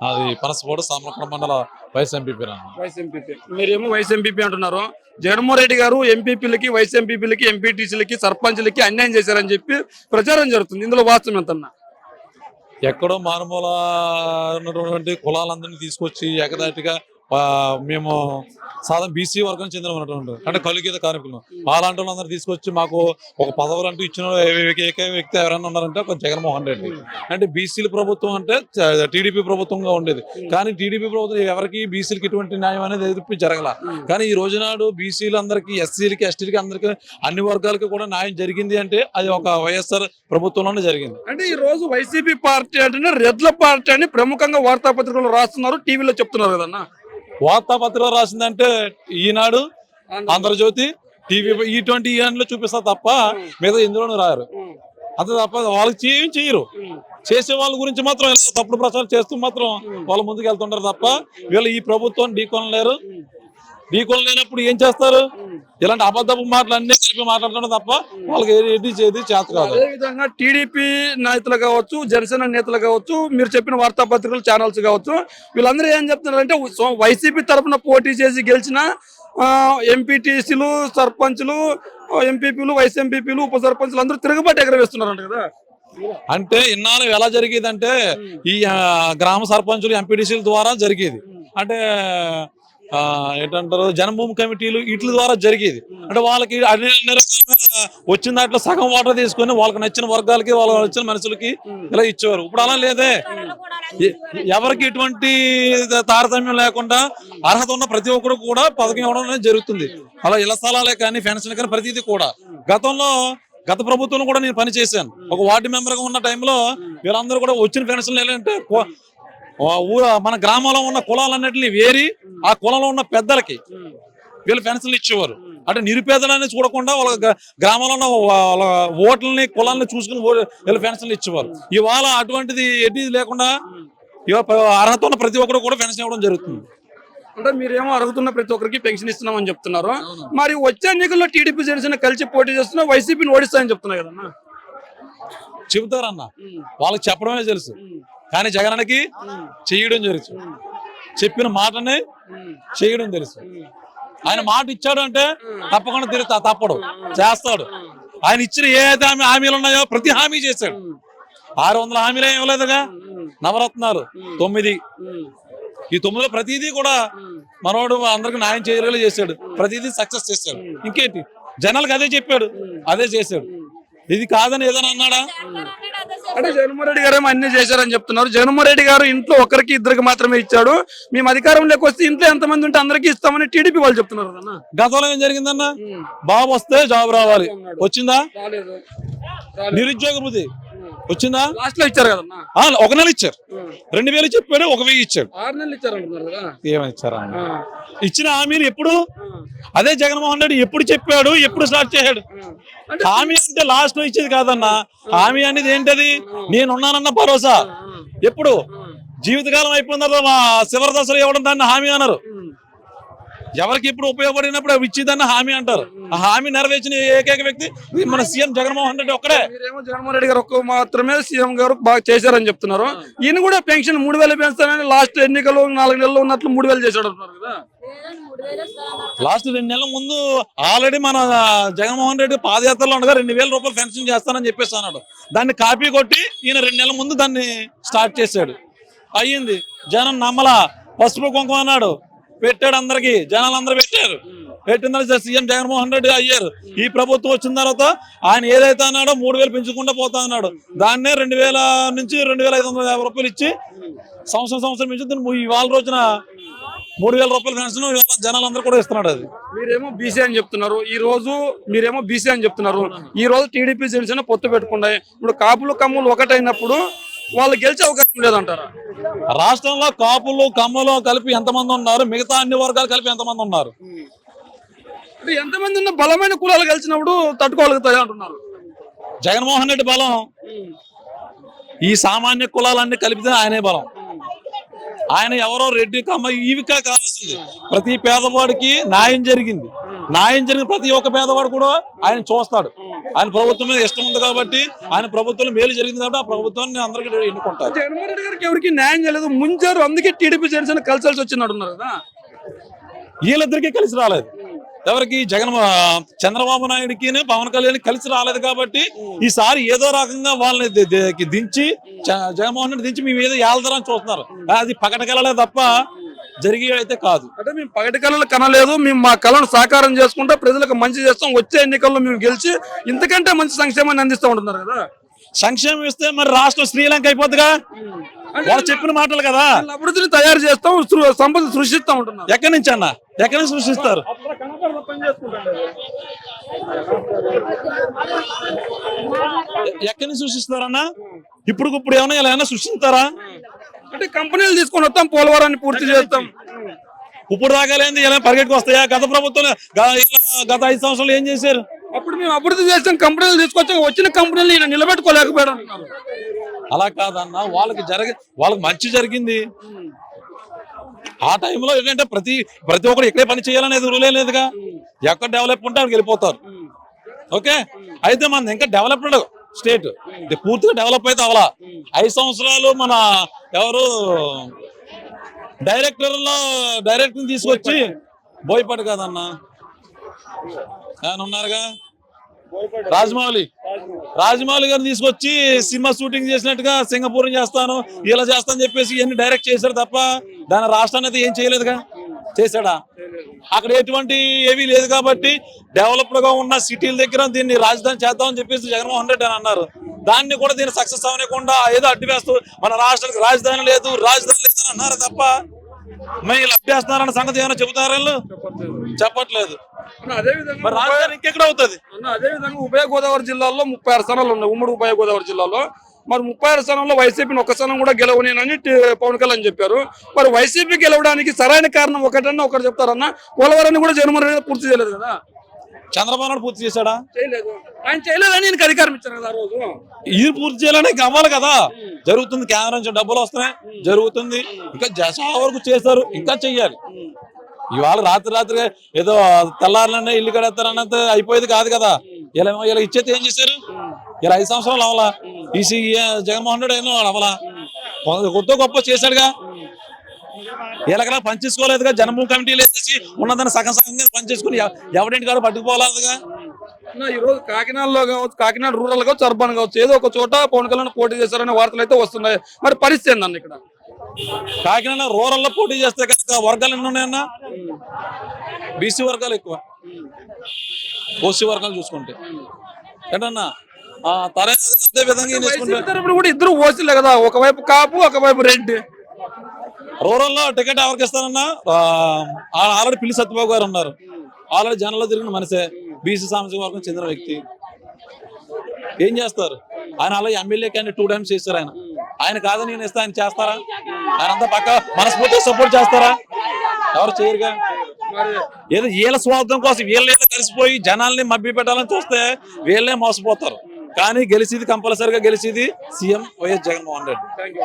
అది పనసపోడు సామర్లకోట మండల vice MPP. Vice MPP మీరేమో వైస్ ఎంపీపీ అంటున్నారు. జగన్మోహన్ రెడ్డి గారు ఎంపీపీలకి, వైస్ ఎంపీపీలకి, ఎంపీటీసీలకి, సర్పంచ్లకి అన్యాయం చేశారని చెప్పి ప్రచారం జరుగుతుంది. ఇందులో వాస్తవం ఎంతన్నా? ఎక్కడో మారుమూల ఉన్నటువంటి కులాలందరినీ తీసుకొచ్చి ఏకదాటిగా మేము సాధారణ బీసీ వర్గం చెందిన ఉన్నటువంటి అంటే కలుగీత కార్మికులు అలాంటి వాళ్ళందరూ తీసుకొచ్చి మాకు ఒక పదవులు అంటూ ఇచ్చిన ఏకైక వ్యక్తి ఎవరైనా ఉన్నారంటే ఒక జగన్మోహన్ రెడ్డి. అంటే బీసీల ప్రభుత్వం అంటే టీడీపీ ప్రభుత్వంగా ఉండేది. కానీ టీడీపీ ప్రభుత్వం ఎవరికి బీసీలకి ఎటువంటి న్యాయం అనేది ఎదుర్పి జరగల. కానీ ఈ రోజునాడు బీసీలందరికీ, ఎస్సీలకి, ఎస్టీలకి, అందరికీ అన్ని వర్గాలకి కూడా న్యాయం జరిగింది అంటే అది ఒక వైఎస్ఆర్ ప్రభుత్వంలోనే జరిగింది. అంటే ఈ రోజు వైసీపీ పార్టీ అంటే రెడ్ల పార్టీ అని ప్రముఖంగా వార్తాపత్రికలు రాస్తున్నారు, టీవీలో చెప్తున్నారు కదన్నా. వార్తాపత్రికలో రాసిందంటే ఈనాడు, ఆంధ్రజ్యోతి, టీవీ ఈ లో చూపిస్తారు తప్ప మిగతా ఇందులోనూ రాయరు. అంతే తప్ప వాళ్ళకి ఏం చేయరు. చేసే వాళ్ళ గురించి మాత్రం తప్పుడు ప్రచారం చేస్తూ మాత్రం వాళ్ళు ముందుకు వెళ్తుంటారు తప్ప వీళ్ళు ఈ ప్రభుత్వం ఢీకొనలేరు. ఢీకొనలేనప్పుడు ఏం చేస్తారు? ఇలాంటి అబద్ధపు మాటలు అన్ని కలిపి మాట్లాడటం తప్ప వాళ్ళకి ఏది చేతి చేత కాదు. అదేవిధంగా టీడీపీ నేతలు కావచ్చు, జనసేన నేతలు కావచ్చు, మీరు చెప్పిన వార్తాపత్రికలు, ఛానల్స్ కావచ్చు, వీళ్ళందరూ ఏం చెప్తున్నారంటే వైసీపీ తరఫున పోటీ చేసి గెలిచిన ఎంపీటీసీలు, సర్పంచ్లు, ఎంపీపీలు, వైస్ ఎంపీపీలు, ఉప సర్పంచ్లు అందరూ తిరుగుబాటు ఎగరవేస్తున్నారంట కదా. అంటే ఇన్నాళ్ళు ఎలా జరిగేదంటే ఈ గ్రామ సర్పంచులు, ఎంపీటీసీల ద్వారా జరిగేది. అంటే ఏంటంటారు జన్మభూమి కమిటీలు వీటి ద్వారా జరిగేది. అంటే వాళ్ళకి అన్ని వచ్చిన దాంట్లో సగం వాటర్ తీసుకొని వాళ్ళకి నచ్చిన వర్గాలకి, వాళ్ళకి నచ్చిన మనుషులకి ఇలా ఇచ్చేవారు. ఇప్పుడు అలా లేదే. ఎవరికి ఎటువంటి తారతమ్యం లేకుండా అర్హత ఉన్న ప్రతి ఒక్కరు కూడా పథకం ఇవ్వడం అనేది జరుగుతుంది. అలా ఇళ్ల స్థలాలే కానీ, పెన్షన్ కానీ ప్రతిదీ కూడా. గత ప్రభుత్వంలో కూడా నేను పని చేశాను. ఒక వార్డు మెంబర్ గా ఉన్న టైంలో వీళ్ళందరూ కూడా వచ్చిన పెన్షన్లు ఏంటంటే మన గ్రామంలో ఉన్న కులాలన్నింటినీ వేరి ఆ కులంలో ఉన్న పెద్దలకి వీళ్ళు పెన్షన్లు ఇచ్చేవారు. అంటే నిరుపేదలని చూడకుండా వాళ్ళ గ్రామంలో ఉన్న వాళ్ళ ఓట్లని, కులాలని చూసుకుని వీళ్ళు పెన్షన్లు ఇచ్చేవారు. ఇవాళ అటువంటిది ఎటు లేకుండా అర్హత ఉన్న ప్రతి ఒక్కరు కూడా పెన్షన్ ఇవ్వడం జరుగుతుంది. అంటే మీరేమో అడుగుతున్న ప్రతి ఒక్కరికి పెన్షన్ ఇస్తున్నామని చెప్తున్నారు. మరి వచ్చే ఎన్నికల్లో టీడీపీ, జనసేన కలిసి పోటీ చేస్తున్నా వైసీపీని ఓడిస్తాయని చెప్తున్నారు కదన్నా. చెబుతారన్న, వాళ్ళకి చెప్పడమే తెలుసు. కానీ జగన్కి చేయడం తెలుసు. చెప్పిన మాటని చేయడం తెలుసు. ఆయన మాట ఇచ్చాడు అంటే తప్పకుండా తప్పడు, చేస్తాడు. ఆయన ఇచ్చిన ఏదైతే హామీలు ఉన్నాయో ప్రతి హామీ చేశాడు. 600 హామీలు ఏం ఇవ్వలేదుగా. నవరత్నాలు 9. ఈ 9లో ప్రతిదీ కూడా మనోడు అందరికి న్యాయం చేయగలిగే చేశాడు. ప్రతిదీ సక్సెస్ చేశాడు. ఇంకేంటి, జనాలకు అదే చెప్పాడు, అదే చేశాడు. ఇది కాదని ఏదైనా అన్నాడా? అంటే జగన్మోహన్ రెడ్డి గారు అన్ని చేశారని చెప్తున్నారు. జగన్మోహన్ రెడ్డి గారు ఇంట్లో ఒకరికి, ఇద్దరికి మాత్రమే ఇచ్చాడు. మేము అధికారంలోకి వస్తే ఇంట్లో ఎంతమంది ఉంటే అందరికీ ఇస్తామని టీడీపీ వాళ్ళు చెప్తున్నారు అన్న. గతంలో ఏం జరిగిందన్న? బాబు వస్తే జాబ్ రావాలి, వచ్చిందా? నిరుద్యోగ వృద్ధి వచ్చిందా? లాస్ట్ లో ఇచ్చారు కదన్నా. 1 నెల ఇచ్చారు, 2000 చెప్పాడు, 1000 ఇచ్చాడు. 6 నెలలు ఇచ్చారు అంటున్నారు కదా. ఏమని ఇచ్చారా? ఇచ్చిన హామీలు ఎప్పుడు అదే జగన్మోహన్ రెడ్డి ఎప్పుడు చెప్పాడు, ఎప్పుడు స్టార్ట్ చేశాడు? హామీ అంటే లాస్ట్ లో ఇచ్చేది కాదన్నా. హామీ అనేది ఏంటది? నేనున్నానన్న భరోసా. ఎప్పుడు జీవితకాలం అయిపోయిన తర్వాత మా చివరి దశలో ఇవ్వడం దాన్ని హామీ అన్నారు. ఎవరికి ఇప్పుడు ఉపయోగపడినప్పుడు అవి ఇచ్చేదాన్ని హామీ అంటారు. ఆ హామీ నెరవేర్చిన ఏకైక వ్యక్తి మన సీఎం జగన్మోహన్ రెడ్డి ఒక్కడే. జగన్మోహన్ రెడ్డి గారు ఒక్క మాత్రమే సీఎం గారు బాగా చేశారని చెప్తున్నారు. ఈయన కూడా పెన్షన్ 3000 పెంచుతానని లాస్ట్ ఎన్నికలు 4 నెలలు ఉన్నట్లు 3000 చేశాడు అంటున్నారు కదా. లాస్ట్ 2 నెలల ముందు ఆల్రెడీ మన జగన్మోహన్ రెడ్డి పాదయాత్రలో ఉండగా 2000 రూపాయలు పెన్షన్ చేస్తానని చెప్పేసి అన్నాడు. దాన్ని కాపీ కొట్టి ఈయన 2 నెలల ముందు దాన్ని స్టార్ట్ చేశాడు. అయ్యింది. జనం నమ్మలా. పసుపు కుంకుమ అన్నాడు, పెట్టాడు. అందరికి జనాలు అందరూ పెట్టారు. పెట్టిన తర్వాత సీఎం జగన్మోహన్ రెడ్డి అయ్యారు. ఈ ప్రభుత్వం వచ్చిన తర్వాత ఆయన ఏదైతే అన్నాడో 3000 పెంచుకుంటూ పోతా అన్నాడు. దాన్నే 2000 నుంచి 2550 రూపాయలు ఇచ్చి సంవత్సరం పెంచుతుంది. ఇవాళ రోజున 3000 రూపాయలు పెన్షన్ జనాలందరూ కూడా ఇస్తున్నాడు. అది మీరేమో బీసీ అని చెప్తున్నారు. మీరేమో బీసీ అని చెప్తున్నారు. ఈ రోజు టీడీపీ, జనసేన పొత్తు పెట్టుకున్నాయి. ఇప్పుడు కాపులు, కమ్ములు ఒకటైనప్పుడు వాళ్ళు గెలిచే అవకాశం లేదంటారా? రాష్ట్రంలో కాపులు, కమ్మలు కలిపి ఎంతమంది ఉన్నారు? మిగతా అన్ని వర్గాలు కలిపి ఎంతమంది ఉన్నారు? ఎంతమంది ఉన్న బలమైన కులాలు కలిసినప్పుడు తట్టుకోగలుగుతాయి అంటున్నారు. జగన్మోహన్ రెడ్డి బలం ఈ సామాన్య కులాలన్నీ కలిపితే ఆయనే బలం. ఆయన ఎవరో రెడ్డి, కమ్మ ఇవికా కావాల్సింది. ప్రతి పేదవాడికి న్యాయం జరిగింది. న్యాయం జరిగిన ప్రతి ఒక్క పేదవాడు కూడా ఆయన చూస్తాడు. ఆయన ప్రభుత్వం మీద ఇష్టం ఉంది కాబట్టి, ఆయన ప్రభుత్వంలో మేలు జరిగింది కాబట్టి ఆ ప్రభుత్వాన్ని అందరికీ ఎన్నుకుంటారు. జగన్మోహన్ రెడ్డి గారికి ఎవరికి న్యాయం చేయలేదు, ముంచారు, అందుకే టీడీపీ జనసేన కలిసి వచ్చినట్టున్నారు కదా. వీళ్ళిద్దరికీ కలిసి రాలేదు. ఎవరికి చంద్రబాబు నాయుడికి పవన్ కళ్యాణ్ కలిసి రాలేదు కాబట్టి ఈసారి ఏదో రకంగా వాళ్ళని దించి జగన్మోహన్ రెడ్డి దించి మీ మీద ఏళ్తారని చూస్తున్నారు. అది పకటకెళ్ళలే తప్ప జరిగే అయితే కాదు. అంటే మేము పగటి కళలు కనలేదు, మేము మా కళను సాకారం చేసుకుంటా ప్రజలకు మంచి చేస్తాం, వచ్చే ఎన్నికల్లో మేము గెలిచి ఇంతకంటే మంచి సంక్షేమాన్ని అందిస్తూ ఉంటున్నారు కదా. సంక్షేమం ఇస్తే మరి రాష్ట్రం శ్రీలంక అయిపోద్దిగా. వాళ్ళు చెప్పిన మాటలు కదా. అభివృద్ధిని తయారు చేస్తాం, సంపద సృష్టిస్తా ఉంటున్నారు. ఎక్కడి నుంచి అన్న, ఎక్కడి నుంచి సృష్టిస్తారు? ఎక్కడి నుంచి సృష్టిస్తారన్నా? ఇప్పుడు ఏమైనా ఇలా ఏమైనా సృష్టిస్తారా? అంటే కంపెనీలు తీసుకొని వస్తాం, పోలవరాన్ని పూర్తి చేస్తాం. ఇప్పుడు దాకాలేంది ఇలా పరిగెట్టుకు వస్తాయా? గత ప్రభుత్వం గత 5 సంవత్సరాలు ఏం చేశారు? అప్పుడు మేము అభివృద్ధి చేస్తాం, కంపెనీలు తీసుకొచ్చాం, వచ్చిన కంపెనీలు ఈయన నిలబెట్టుకోలేకపోయాడు. అలా కాదన్న, వాళ్ళకి మంచి జరిగింది. ఆ టైంలో ఏంటంటే ప్రతి ఒక్కరు ఇక్కడే పని చేయాలనేది రూలే లేదుగా. ఎక్కడ డెవలప్ ఉంటే అక్కడికి వెళ్ళిపోతారు. ఓకే, అయితే మన ఇంకా డెవలప్డ్ స్టేట్, పూర్తిగా డెవలప్ అయితే అవలా. 5 సంవత్సరాలు మన ఎవరు డైరెక్టర్ తీసుకొచ్చి బోయపాటి కాదన్నా, ఆయన ఉన్నారుగా రాజమౌళి గారిని తీసుకొచ్చి సినిమా షూటింగ్ చేసినట్టుగా సింగపూర్ చేస్తాను, ఇలా చేస్తాను చెప్పేసి ఇవన్నీ డైరెక్ట్ చేశాడు తప్ప దాని రాష్ట్రాన్ని అయితే ఏం చేయలేదుగా. చేశాడా? అక్కడ ఎటువంటి ఏవీ లేదు కాబట్టి డెవలప్డ్ గా ఉన్న సిటీల దగ్గర దీన్ని రాజధాని చేద్దామని చెప్పేసి జగన్మోహన్ రెడ్డి అని అన్నారు. దాన్ని కూడా దీన్ని సక్సెస్ అవ్వకుండా ఏదో అడ్డు వేస్తూ మన రాష్ట్రానికి రాజధాని లేదు అని అన్నారు తప్ప మరి లభ్యేస్తున్నారన్న సంగతి ఏమైనా చెబుతారా? చెప్పట్లేదు. అదేవిధంగా రాజధాని ఇంకెక్కడ అవుతుంది? అదేవిధంగా ఉభయ గోదావరి జిల్లాలో 36 స్థానాలు ఉన్నాయి. ఉమ్మడి ఉభయ గోదావరి జిల్లాలో మరి 36 స్థానంలో వైసీపీని ఒక్క స్థానం కూడా గెలవనేనని పవన్ కళ్యాణ్ చెప్పారు. మరి వైసీపీ గెలవడానికి సరైన కారణం ఒకటి చెప్తారన్న, పోలవరాన్ని కూడా జగన్మోహన్ రెడ్డి పూర్తి చేయలేదు కదా. చంద్రబాబు నాయుడు పూర్తి చేశాడా? చేయలేదు. ఆయన చేయలేదని ఈయనకి అధికారం ఇచ్చారు కదా ఆ రోజు. ఇది పూర్తి చేయాలని అవ్వాలి కదా. జరుగుతుంది, కేంద్రం నుంచి డబ్బులు వస్తున్నాయి, జరుగుతుంది. ఇంకా చాలా వరకు చేశారు, ఇంకా చెయ్యాలి. ఇవాళ రాత్రి ఏదో తెల్లారులనే ఇల్లు కడతారన్నంత అయిపోయేది కాదు కదా. ఇలా ఇచ్చేది ఏం చేశారు? ఇలా 5 సంవత్సరాలు అవలా. జగన్మోహన్ రెడ్డి అయినా అవలా, కొత్త గొప్ప చేశాడుగా. ఎలాగలా పనిచేసుకోలేదుగా. జనభూమి కమిటీలు వేసేసి ఉన్నదాన్ని సగం పనిచేసుకుని ఎవరింటి కాదు పట్టుకుపోలేదుగా. ఈ రోజు కాకినాడలో కావచ్చు, కాకినాడ రూరల్ కావచ్చు, అర్బన్ కావచ్చు, ఏదో ఒక చోట పవన్ కళ్యాణ్ పోటీ చేశారనే వార్తలు అయితే వస్తున్నాయి. మరి పరిస్థితి ఏందన్న ఇక్కడ? కాకినాడ రూరల్ లో పోటీ చేస్తే కనుక వర్గాలు ఎన్ని ఉన్నాయన్నా? బీసీ వర్గాలు ఎక్కువ, ఓసీ వర్గాలు చూసుకుంటే ఏంటన్నా. అదే విధంగా కూడా ఇద్దరు ఓసీలే కదా, ఒకవైపు కాపు ఒకవైపు రెడ్డి. రూరల్ లో టికెట్ ఎవరికి ఇస్తారన్నా? ఆల్రెడీ పిల్లి సత్యబాబు గారు ఉన్నారు, ఆల్రెడీ జనంలో తిరిగిన మనిషే, బీసీ సామాజిక వర్గం చెందిన వ్యక్తి. ఏం చేస్తారు? ఆయన అలా ఎమ్మెల్యే క్యాండిడేట్ 2 times చేస్తారు. ఆయన కాదని నేను ఇస్తా, ఆయన చేస్తారా? ఆయన అంతా పక్క మనస్ఫూర్తిగా సపోర్ట్ చేస్తారా? ఎవరు చేయరుగా. ఏదో వీళ్ళ స్వార్థం కోసం వీళ్ళే కలిసిపోయి జనాల్ని మభ్య పెట్టాలని చూస్తే వీళ్ళే మోసపోతారు. కానీ గెలిచేది కంపల్సరిగా గెలిచేది CM YS Jaganmohan Reddy. Right.